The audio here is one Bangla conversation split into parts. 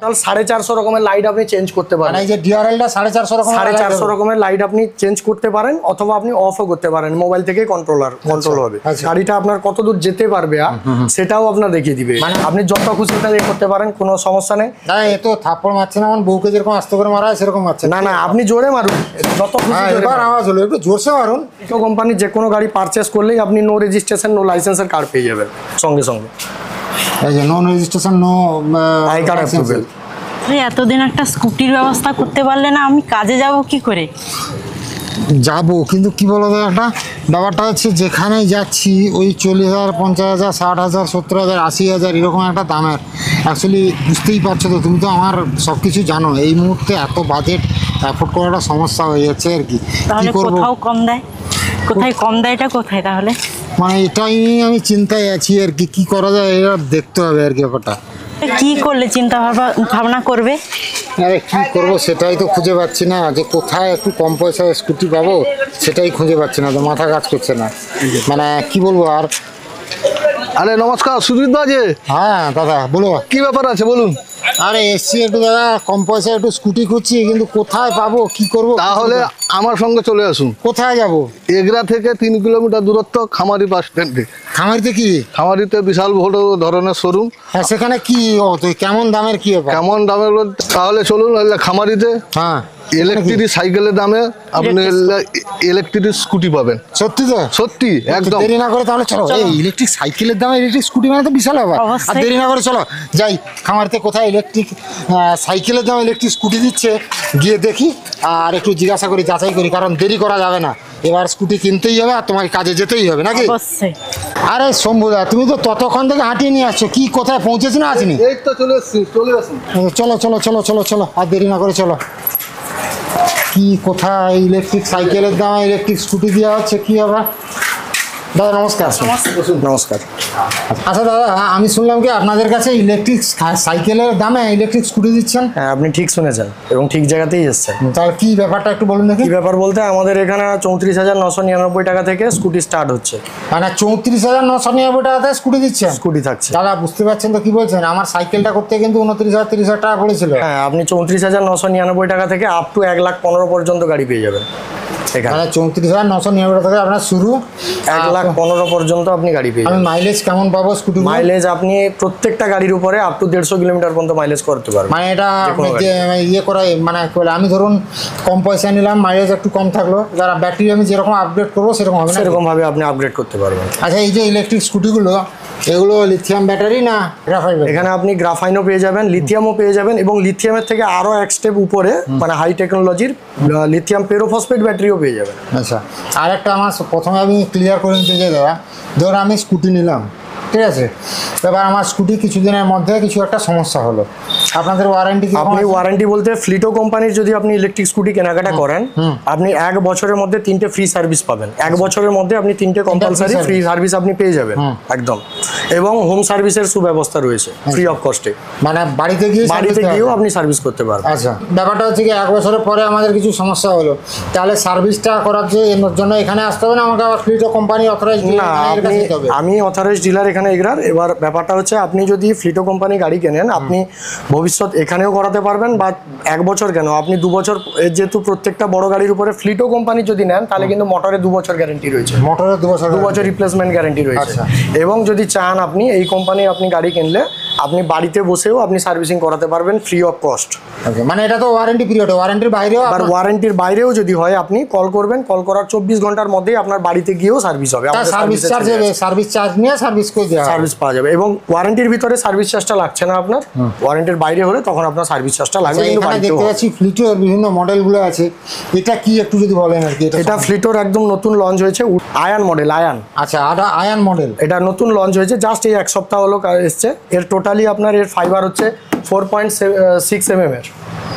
450 রকমের লাইট আপনি চেঞ্জ করতে পারেন। এই যে ডিআরএলটা 450 রকমের লাইট আপনি চেঞ্জ করতে পারেন, অথবা আপনি অফও করতে পারেন, মোবাইল থেকে কন্ট্রোল হবে। গাড়িটা আপনার কত দূর যেতে পারবে সেটাও আপনার দেখিয়ে দিবে। আপনি যত খুশি করতে পারেন, কোনো সমস্যা নেই। না এ তো থাপ্পড় মারছে না, আমার বউকে যেরকম আস্তে করে মারা সেরকম মারছে না। না আপনি জোরে মারুন, যত খুশি এবার আওয়াজ হলো, একটু জোরসে মারুন। তো কোম্পানির যে কোনো গাড়ি পারচেস করলেই আপনি নো রেজিস্ট্রেশন নো লাইসেন্সের কার্ড পেয়ে যাবেন সঙ্গে সঙ্গে। এই যে no registration no I card approval. এতদিন একটা স্কুটির ব্যবস্থা করতে পারলে না, আমি কাজে যাব কি করে? যাবো, কিন্তু কি বলো তো, একটা ব্যাপারটা হচ্ছে যেখানেই যাচ্ছি ওই 40,000 50,000 60,000 70,000 80,000 এরকম একটা দামের। অ্যাকচুয়ালি বুঝতেই পারছো তো, তুমি তো আমার সব কিছু জানো, এই মুহূর্তে এত বাজেট অ্যাফোর্ড করাটা সমস্যা হয়ে যাচ্ছে আর কি। তাহলে কোথাও কম দেয়? কোথায় কম দেয়, এটা কোথায় তাহলে? মানে এটাই আমি চিন্তায় আছি আর কি, কি করা যায় এটা দেখতে হবে আর কি ব্যাপারটা। কি করলে চিন্তা ভাবনা করবে? আরে কী করবো সেটাই তো খুঁজে পাচ্ছি না, যে কোথায় একটু কম পয়সায় স্কুটি পাবো সেটাই খুঁজে পাচ্ছি না, তো মাথা কাজ করছে না, মানে কি বলবো আর। আরে নমস্কার সুজিত বাজে। হ্যাঁ দাদা বলো, কি ব্যাপার আছে বলুন। আরে এসছি একটু দাদা, কম পয়সায় একটু স্কুটি খুঁজছি, কিন্তু কোথায় পাবো কি করবো। তাহলে আমার সঙ্গে চলে আসুন। কোথায় যাব? এগরা থেকে 3 কিলোমিটার দূরত্ব খামারি বাস স্ট্যান্ডে। খামারিতে কি? খামারিতে বিশাল বড় ধরনের শোরুম। হ্যাঁ সেখানে কি কেমন দামের কি ব্যাপার? কেমন দামের তাহলে চলুন খামারিতে। হ্যাঁ ইলেকট্রিক সাইকেলের দামে আপনি ইলেকট্রিক স্কুটি পাবেন। সত্যি তো? সত্যি একদম। দেরি না করে তাহলে চলো, এই ইলেকট্রিক সাইকেলের দামে ইলেকট্রিক স্কুটি মানে তো বিশাল ব্যাপার। আর দেরি না করে চলো যাই খামারিতে, কোথায় ইলেকট্রিক সাইকেলের দামে ইলেকট্রিক স্কুটি দিচ্ছে গিয়ে দেখি, আর একটু জিজ্ঞাসা করি যাচাই করি, কারণ দেরি করা যাবে না, এবার স্কুটি কিনতেই হবে আর তোমাকে কাজে যেতেই হবে নাকি? আরে শম্ভুদা তুমি তো ততক্ষণ থেকে হাঁটিয়ে নিয়ে আসছো, কি কোথায় পৌঁছেছি না আসিনি? এই তো চলে এসছি, চলে আসুন। চলো চলো চলো চলো চলো, আর দেরি না করে চলো। কি কোথায় ইলেকট্রিক সাইকেলের দাম ইলেকট্রিক স্কুটি দেওয়া হচ্ছে, কি আবার? দাদা নমস্কার। নমস্কার। আচ্ছা দাদা, আমি শুনলাম কি আপনাদের কাছে ইলেকট্রিক সাইকেলের দামে ইলেকট্রিক স্কুটি দিচ্ছেন? হ্যাঁ আপনি ঠিক শুনেছেন এবং ঠিক জায়গাতেই এসেছেন। তাহলে কি ব্যাপারটা একটু বলুন দেখি। কি ব্যাপার বলতে, আমাদের এখানে 34,999 টাকা থেকে স্কুটি স্টার্ট হচ্ছে। মানে 34,999 টাকাতে স্কুটি দিচ্ছেন? স্কুটি থাকছে। দাদা বুঝতে পারছেন তো কি বলছেন, আমার সাইকেলটা করতে কিন্তু 29,000 30,000 টাকা পড়েছিল। হ্যাঁ আপনি 34,999 টাকা থেকে আপ টু 1,15,000 পর্যন্ত গাড়ি পেয়ে যাবেন এখানে। মানে 34,999 টাকা থেকে আপনার শুরু, 1,15,000 পর্যন্ত আপনি গাড়ি পেয়ে যাবেন। আমি মাইলেজ কেমন পাবো স্কুটি? মাইলেজ আপনি প্রত্যেকটা গাড়ির উপরে আপ টু 150 কিলোমিটার পর্যন্ত মাইলেজ করতে পারবেন। মানে এটা ইয়ে করা, মানে আমি ধরুন কম পয়সা নিলাম, মাইলেজ একটু কম থাকলো, যারা ব্যাটারি আমি যেরকম আপগ্রেড করবো সেরকম হবে, সেরকম ভাবে আপনি আপগ্রেড করতে পারবেন। আচ্ছা এই যে ইলেকট্রিক স্কুটিগুলো, এগুলো লিথিয়াম ব্যাটারি না গ্রাফাইট? এখানে আপনি গ্রাফাইনও পেয়ে যাবেন, লিথিয়ামও পেয়ে যাবেন, এবং লিথিয়ামের থেকে আরো এক স্টেপ উপরে মানে হাই টেকনোলজির লিথিয়াম পেরোফসফেট ব্যাটারিও পেয়ে যাবেন। আচ্ছা আর একটা আমার প্রথমে আমি ক্লিয়ার করে নিতে চাই দাদা, ধর আমি স্কুটি নিলাম, ঠিক আছে, এবার আমার স্কুটি কিছুদিনের মধ্যে কিছু একটা সমস্যা হলো, আপনাদের ওয়ারেন্টি কি? আপনি ওয়ারেন্টি বলতে ফ্লিটো কোম্পানির যদি আপনি ইলেকট্রিক স্কুটি কেনাকাটা করেন, আপনি 1 বছরের মধ্যে 3টে ফ্রি সার্ভিস পাবেন। 1 বছরের মধ্যে আপনি 3টে কম্পালসারি ফ্রি সার্ভিস আপনি পেয়ে যাবেন একদম, এবং হোম সার্ভিসের সুব্যবস্থা রয়েছে ফ্রি অফ কস্টে, মানে বাড়িতে গিয়েও আপনি সার্ভিস করতে পারবেন। আচ্ছা ব্যাপারটা হচ্ছে কি 1 বছরের পরে আমাদের কিছু সমস্যা হলো, তাহলে সার্ভিসটা করার জন্য এখানে আসতে হবে না আমাকে? আবার ফ্লিটো কোম্পানি অথরাইজ ডিলার? আমি অথরাইজ ডিলার এখানে এগরার। এবার ব্যাপারটা হচ্ছে আপনি যদি ফ্লিটো কোম্পানি গাড়ি কেনেন, আপনি ভবিষ্যৎ এখানেও করাতে পারবেন, বা 1 বছর কেন আপনি 2 বছর, যেহেতু প্রত্যেকটা বড় গাড়ির উপরে ফ্লিটো কোম্পানি যদি নেন তাহলে কিন্তু মোটরে 2 বছর গ্যারেন্টি রয়েছে, মোটরে 2 বছর রিপ্লেসমেন্ট গ্যারেন্টি রয়েছে। এবং যদি চান আপনি এই কোম্পানির আপনি গাড়ি কিনলে আপনি বাড়িতে বসেও আপনি সার্ভিসিং করাতে পারবেন ফ্রি অফ কস্ট। মানে এটা তো ওয়ারেন্টি পিরিয়ড, ওয়ারেন্টির বাইরেও, আর ওয়ারেন্টির বাইরেও যদি হয় আপনি কল করবেন, কল করার 24 ঘন্টার মধ্যেই আপনার বাড়িতে গিয়েও সার্ভিস হবে। সার্ভিস চার্জ হবে, সার্ভিস চার্জ নিয়ে সার্ভিস করে দেওয়া, সার্ভিস পাওয়া যাবে, এবং ওয়ারেন্টির ভিতরে সার্ভিস চার্জটা লাগছে না আপনার। ওয়ারেন্টির বাইরে হলে তখন আপনার সার্ভিস চার্জটা লাগবে। কিন্তু দেখতে পাচ্ছি ফ্লিটোর বিভিন্ন মডেলগুলো আছে, এটা কি একটু যদি বলেন আর কি? এটা ফ্লিটোর একদম নতুন লঞ্চ হয়েছে, আয়ান মডেল। আয়ান, আচ্ছা আয়ান মডেল, এটা নতুন লঞ্চ হয়েছে, জাস্ট এই 1 সপ্তাহ হলো এসছে। এর টোটালি আপনার এর ফাইবার হচ্ছে 4.6 mm এর,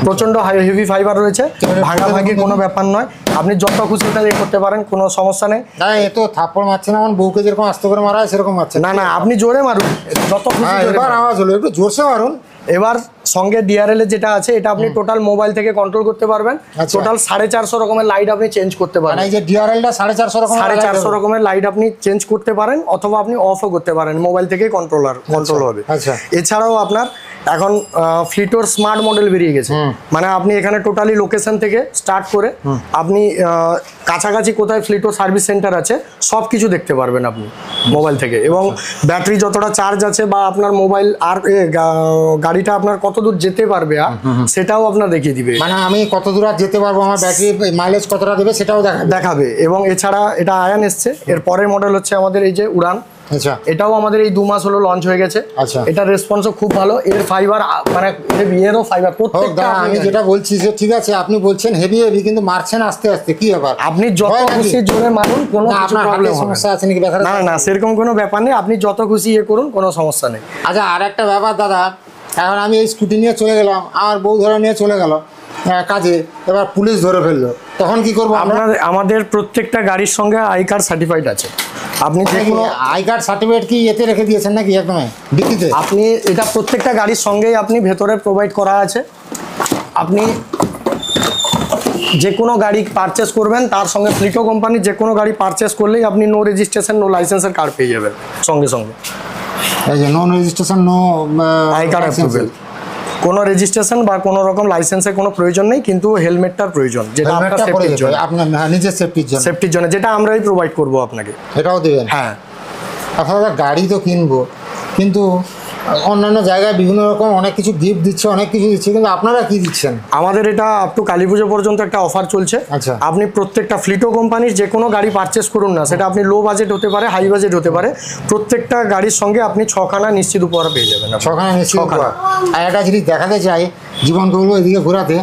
প্রচন্ড হেভি ফাইবার রয়েছে, ভাঙাভাঙি কোনো ব্যাপার নয়, আপনি যত খুশি করতে পারেন, কোনো সমস্যা নেই। না এ তো থাপ্পড় মারছে না, আমার বউকে যেরকম আস্তে করে মারা সেরকম মারছে। না আপনি জোরে মারুন, যত খুশি। এবার আওয়াজ হলো, একটু জোরসে মারুন। এবার সঙ্গে ডিআরএল এর যেটা আছে এটা আপনি টোটাল মোবাইল থেকে কন্ট্রোল করতে পারবেন। আচ্ছা। টোটাল 450 রকমের লাইট আপনি চেঞ্জ করতে পারেন। মানে এই যে ডিআরএলটা 450 রকম 450 রকমের লাইট আপনি চেঞ্জ করতে পারেন অথবা আপনি অফও করতে পারেন, মোবাইল থেকে কন্ট্রোল হবে। আচ্ছা। এছাড়াও আপনার এখন ফ্লিটোর স্মার্ট মডেল বেরিয়ে গেছে, মানে আপনি এখানে টোটালি লোকেশন থেকে স্টার্ট করে আপনি কাছাকাছি কোথায় ফ্লিটোর সার্ভিস সেন্টার আছে সব কিছু দেখতে পারবেন আপনি মোবাইল থেকে, এবং ব্যাটারি যতটা চার্জ আছে বা আপনার মোবাইল আর গাড়িটা আপনার কত দূর যেতে পারবে আর সেটাও আপনার দেখিয়ে দিবে। মানে আমি কত দূর আর যেতে পারবো, আমার ব্যাটারি মাইলেজ কতটা দেবে সেটাও দেখাবে। এবং এছাড়া এটা আয়ান এসছে, এর পরের মডেল হচ্ছে আমাদের এই যে উড়ান। আচ্ছা। এটাও আমাদের এই 2 মাস হলো লঞ্চ হয়ে গেছে। আচ্ছা। এটা রেসপন্সও খুব ভালো, এর ফাইবার মানে এরও ফাইবার প্রত্যেকটা আমি যেটা বলছি যে ঠিক আছে আপনি বলছেন হেভি কিন্তু মারছেন আস্তে আস্তে, কি ব্যাপার? আপনি যত খুশি জোরে মারুন, কোনো কিছু প্রবলেম হবে সমস্যা আছে নাকি? না না সেরকম কোনো ব্যাপার নেই, আপনি যত খুশি করুন, কোনো সমস্যা নেই। আচ্ছা, আর একটা ব্যাপার দাদা, এখন আমি এই স্কুটি নিয়ে চলে গেলাম, আমার বউ ধরে নিয়ে চলে গেল কাজে, এবার পুলিশ ধরে ফেললো, তখন কি করবো? আমাদের প্রত্যেকটা গাড়ির সঙ্গে আই কার্ড সার্টিফাইড আছে। আপনি যে কোনো আই কার্ড সার্টিফিকেট কি এতে রেখে দিয়েছেন নাকি একদম ডিকিতে? আপনি এটা প্রত্যেকটা গাড়ির সঙ্গেই আপনি ভেতরে প্রোভাইড করা আছে। আপনি যে কোনো গাড়ি পারচেস করবেন তার সঙ্গে ফ্লিটো কোম্পানির যে কোনো গাড়ি পারচেস করলেই আপনি নো রেজিস্ট্রেশন নো লাইসেন্সের কার্ড পেয়ে যাবেন সঙ্গে সঙ্গে। এই যে no registration no I card approval, কোনো রেজিস্ট্রেশন বা কোনো রকম লাইসেন্সের কোনো প্রয়োজন নেই, কিন্তু হেলমেটটার প্রয়োজন, যেটা আপনার সেফটির জন্য, আপনার নিজের সেফটির জন্য, যেটা আমরাই প্রোভাইড করব আপনাকে, এটাও দেবেন? হ্যাঁ। আপনারা গাড়ি তো কিনবো, কিন্তু অন্যান্য জায়গায় বিভিন্ন রকম অনেক কিছু গিফট দিচ্ছে, অনেক কিছু দিচ্ছে, কিন্তু আপনারা কি দিচ্ছেন? আমাদের এটা আপ টু কালী পুজো পর্যন্ত একটা অফার চলছে। আচ্ছা। আপনি প্রত্যেকটা ফ্লিটো কোম্পানির যে কোনো গাড়ি পারচেস করুন না, সেটা আপনি লো বাজেট হতে পারে, হাই বাজেট হতে পারে, প্রত্যেকটা গাড়ির সঙ্গে আপনি 6খানা নিশ্চিত উপহার পেয়ে যাবেন। 6খানা নিশ্চিত উপহার। আর একটা জিনিস দেখাতে চাই, জীবনকে বলবো এদিকে ঘোরাতে,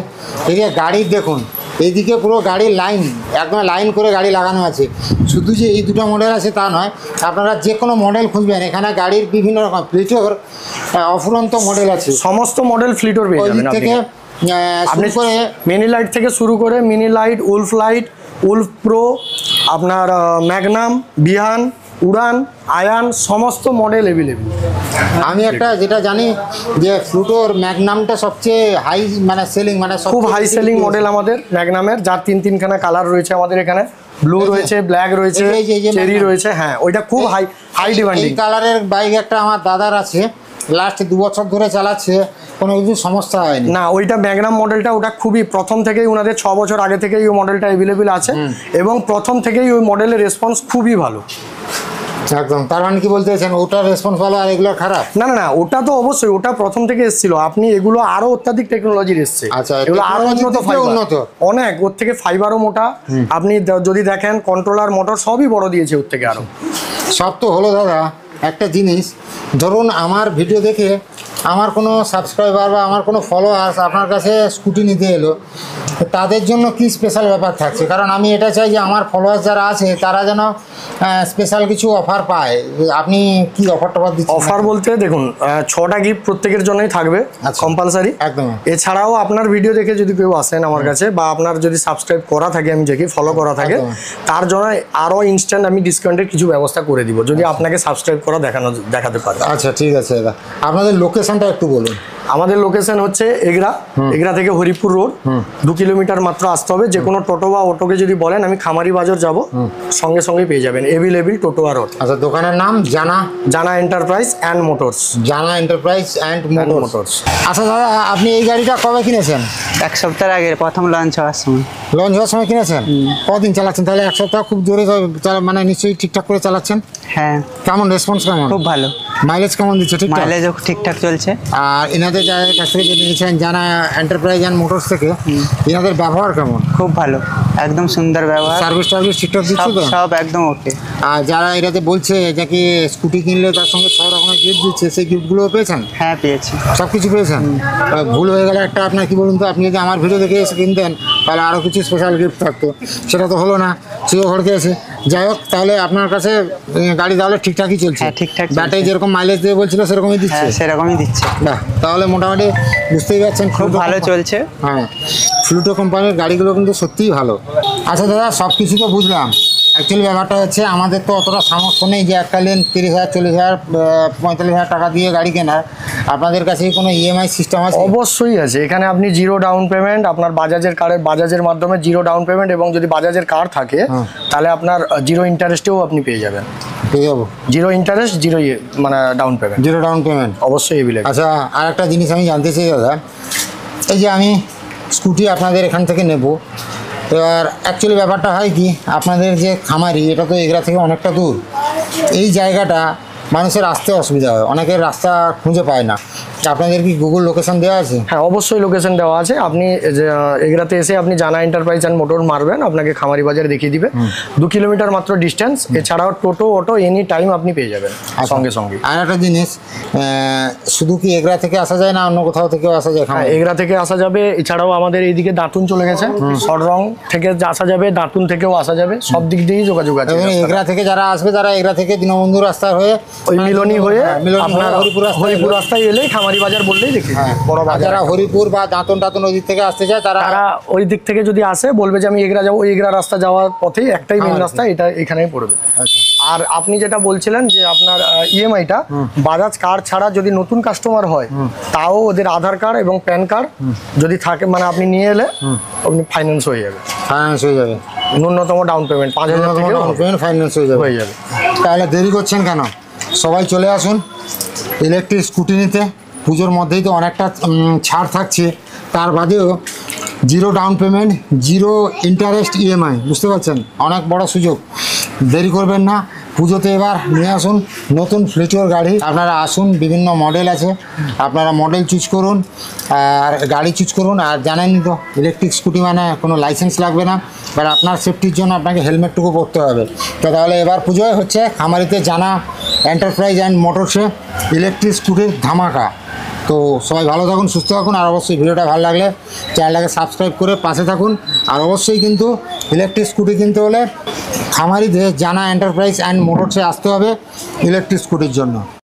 এদিকে গাড়ির দেখুন, এইদিকে পুরো গাড়ির লাইন, একদম লাইন করে গাড়ি লাগানো আছে। শুধু যে এই দুটো মডেল আছে তা নয়, আপনারা যে কোনো মডেল খুঁজবেন এখানে গাড়ির বিভিন্ন রকম ফ্লিটোর অফুরন্ত মডেল আছে, সমস্ত মডেল ফ্লিটোর পেয়ে যাবেন থেকে আপনি করে মিনি লাইট থেকে শুরু করে mini light, Wolf light, Wolf pro, আপনার ম্যাগনাম, বিহান, উড়ান, আয়ান, সমস্ত মডেল অ্যাভেলেবেল। আমি একটা যেটা জানি যে ফ্লুটোর ম্যাগনামটা সবচেয়ে হাই মানে সেলিং, মানে খুব হাই সেলিং মডেল আমাদের ম্যাগনামের, যার 3খানা কালার রয়েছে আমাদের এখানে, ব্লু রয়েছে, ব্ল্যাক রয়েছে, চেরি রয়েছে। হ্যাঁ, ওইটা খুব হাই ডিমান্ডিং। এই কালারের বাইক একটা আমার দাদার আছে, লাস্ট 2 বছর ধরে চালাচ্ছে, কোনো কিছু সমস্যা হয়নি। না, ওইটা ম্যাগনাম মডেলটা, ওটা খুবই প্রথম থেকেই ওনাদের 6 বছর আগে থেকেই ওই মডেলটা অ্যাভেলেবেল আছে, এবং প্রথম থেকেই ওই মডেলের রেসপন্স খুবই ভালো। একদম, তার মানে কি বলতে চাইছেন ওটার রেসপন্স ভালো আর এগুলো খারাপ? না না না, ওটা তো অবশ্যই, ওটা প্রথম থেকে এসেছিল। আপনি এগুলো আরো অত্যাধিক টেকনোলজির এসছে। আচ্ছা, এগুলো আরো উন্নত অনেক, ওর থেকে ফাইবারও মোটা। আপনি যদি দেখেন কন্ট্রোলার, মোটর সবই বড় দিয়েছে ওর থেকে আরো। সব তো হলো দাদা, একটা জিনিস ধরুন আমার ভিডিও দেখে আমার কোনো সাবস্ক্রাইবার বা আমার কোনো ফলোয়ার্স আপনার কাছে স্কুটি নিতে এলো, তাদের জন্য কি স্পেশাল ব্যাপার থাকছে? কারণ আমি এটা চাই যে আমার ফলোয়ার্স যারা আছে তারা যেন স্পেশাল কিছু অফার পায়। আপনি কি অফার দিচ্ছেন? অফার বলতে দেখুন, 6টা গিফট প্রত্যেকের জন্যই থাকবে কম্পালসারি। একদম। এছাড়াও আপনার ভিডিও দেখে যদি কেউ আসেন আমার কাছে, বা আপনার যদি সাবস্ক্রাইব করা থাকে, আমি দেখি ফলো করা থাকে, তার জন্য আরও ইনস্ট্যান্ট আমি ডিসকাউন্টের কিছু ব্যবস্থা করে দিব, যদি আপনাকে সাবস্ক্রাইব করা দেখাতে পারে। আচ্ছা, ঠিক আছে দাদা, আপনাদের লোকেশনটা একটু বলুন। আমাদের লোকেশন হচ্ছে এগরা থেকে হরিপুর রোড, 2 কিলোমিটার মাত্র আসতে হবে। যে কোনো টোটো বা অটোকে যদি বলেন আমি খামারি বাজার যাব, সঙ্গে সঙ্গে পেয়ে যাবেন, অ্যাভেলেবল টোটো আর অটো। আচ্ছা, দোকানের নাম জানা এন্টারপ্রাইজ অ্যান্ড মোটরস। জানা এন্টারপ্রাইজ অ্যান্ড মোটরস। আচ্ছা দাদা, আপনি এই গাড়িটা কবে কিনেছেন? 1 সপ্তাহ আগে, প্রথম লঞ্চ হওয়ার সময়। লঞ্চ হওয়ার সময় কিনেছেন? কদিন চালাচ্ছেন তাহলে? 1 সপ্তাহ খুব জোরে, মানে নিশ্চয়ই ঠিকঠাক করে চালাচ্ছেন? হ্যাঁ। কেমন রেসপন্স, কেমন? খুব ভালো। মাইলেজ কেমন দিচ্ছে? ঠিকঠাক মাইলেজও ঠিকঠাক চলছে। আর এনাদের যাদের কাছ থেকে যে নিয়েছেন জানা এন্টারপ্রাইজ অ্যান্ড মোটরস থেকে, এনাদের ব্যবহার কেমন? খুব ভালো, একদম সুন্দর ব্যবহার। সার্ভিস ঠিকঠাক দিচ্ছে তো? সব একদম ওকে। আর যারা এটাতে বলছে যে কি স্কুটি কিনলে তার সঙ্গে 6 রকমের গিফট দিচ্ছে, সেই গিফটগুলোও পেয়েছেন? হ্যাঁ, পেয়েছি। সব কিছু পেয়েছেন? ভুল হয়ে গেলে একটা, আপনার কি বলুন তো, আপনি যদি আমার ভিডিও দেখে এসে কিনতেন তাহলে আরও কিছু স্পেশাল গিফট থাকতো, সেটা তো হলো না, সেও ঘরকে এসে। যাই হোক, তাহলে আপনার কাছে গাড়ি তাহলে ঠিকঠাকই চলছে? হ্যাঁ, ঠিকঠাক। ব্যাটারি যেরকম মাইলেজ দিয়ে বলছিল সেরকমই দিচ্ছে? হ্যাঁ, সেরকমই দিচ্ছে। বাহ, তাহলে মোটামুটি বুঝতেই পারছেন খুব ভালো চলছে। হ্যাঁ, ফ্লুটো কোম্পানির গাড়িগুলো কিন্তু সত্যিই ভালো। আচ্ছা দাদা, সব কিছু তো বুঝলাম, অ্যাকচুয়ালি ব্যাপারটা হচ্ছে আমাদের তো অতটা সামর্থ্য নেই যে এককালীন 30,000 40,000 45,000 টাকা দিয়ে গাড়ি কেনার। আপনাদের কাছে কি কোনো ইএমআই সিস্টেম আছে? অবশ্যই আছে, এখানে আপনি জিরো ডাউন পেমেন্ট, আপনার বাজাজের মাধ্যমে জিরো ডাউন পেমেন্ট, এবং যদি বাজাজের কার্ড থাকে তাহলে আপনার জিরো ইন্টারেস্টেও আপনি পেয়ে যাবেন। পেয়ে যাবো জিরো ইন্টারেস্ট, জিরো মানে down payment, zero down payment. অবশ্যই এভেলেবল। আচ্ছা, আর একটা জিনিস আমি জানতে চাই দাদা, এই যে আমি স্কুটি আপনাদের এখান থেকে নেব, এবার অ্যাকচুয়ালি ব্যাপারটা হয় কি, আপনাদের যে খামারি এটা তো এগরা থেকে অনেকটা দূর, এই জায়গাটা মানুষের আসতে অসুবিধা হয়, অনেকের রাস্তা খুঁজে পায় না। আপনাদের কি গুগল লোকেশন দেওয়া আছে? হ্যাঁ, অবশ্যই লোকেশন দেওয়া আছে। আপনি এগরাতে এসে আপনি জানা এন্টারপ্রাইজ অ্যান্ড মোটর মারবেন, আপনাকে খামারি বাজার দেখিয়ে দিবে। 2 কিলোমিটার মাত্র ডিস্টেন্স। এছাড়াও টোটো অটো এনি টাইম আপনি পেয়ে যাবেন সঙ্গে সঙ্গে। আর একটা জিনিস, শুধু কি এগরা থেকে আসা যায় না অন্য কোথাও থেকেও আসা যায়? হ্যাঁ, এগরা থেকে আসা যাবে, এছাড়াও আমাদের এইদিকে দাঁতুন চলে গেছে, সররং থেকে আসা যাবে, দাঁতুন থেকেও আসা যাবে, সব দিক দিয়েই যোগাযোগ আছে। এগরা থেকে যারা আসবে তারা এগরা থেকে দীনবন্ধু রাস্তা হয়ে ওই মিলনী হয়ে আপনার হরিপুর রাস্তা, রাস্তায় এলেই খামারি বাজার বললেই দেখি বড় আর বাজার। যারা হরিপুর বা দাঁতন টাতন ওই দিক থেকে আসতে চায় তারা তারা ওই দিক থেকে যদি আসে বলবে যে আমি এগরা যাবো, ওই এগরা রাস্তা যাওয়ার পথেই একটাই মেন রাস্তা, এটা এখানেই পড়বে। আর আপনি যেটা বলছিলেন যে আপনার ইএমআইটা বাজাজ কার্ড ছাড়া যদি নতুন কাস্টমার হয়, তাও ওদের আধার কার্ড এবং প্যান কার্ড যদি থাকে, মানে আপনি নিয়ে এলে আপনি ফাইন্যান্স হয়ে যাবে। ফাইন্যান্স হয়ে যাবে, ন্যূনতম ডাউন পেমেন্ট 5,000 থেকে ফাইন্যান্স হয়ে যাবে। তাহলে দেরি করছেন কেন? সবাই চলে আসুন ইলেকট্রিক স্কুটি নিতে। পুজোর মধ্যেই তো অনেকটা ছাড় থাকছে, তার বাদেও zero down payment, zero interest EMI, বুঝতে পারছেন, অনেক বড় সুযোগ। দেরি করবেন না, পুজোতে এবার নিয়ে আসুন নতুন ফ্লিটোর গাড়ি। আপনারা আসুন, বিভিন্ন মডেল আছে, আপনারা মডেল চুজ করুন আর গাড়ি চুজ করুন। আর জানেনই তো ইলেকট্রিক স্কুটি মানে কোনো লাইসেন্স লাগবে না, বাট আপনার সেফটির জন্য আপনাকে হেলমেটটুকু পরতে হবে। তো তাহলে এবার পুজোয় হচ্ছে খামারিতে জানা এন্টারপ্রাইজ অ্যান্ড মোটরসে ইলেকট্রিক স্কুটির ধামাকা। তো সবাই ভালো থাকুন, সুস্থ থাকুন, আর অবশ্যই ভিডিওটা ভালো লাগলে চ্যানেলটাকে সাবস্ক্রাইব করে পাশে থাকুন। আর অবশ্যই কিন্তু ইলেকট্রিক স্কুটি কিনতে হলে খামারিতে জানা এন্টারপ্রাইজ অ্যান্ড মোটরসে আসতে হবে ইলেকট্রিক স্কুটির জন্য।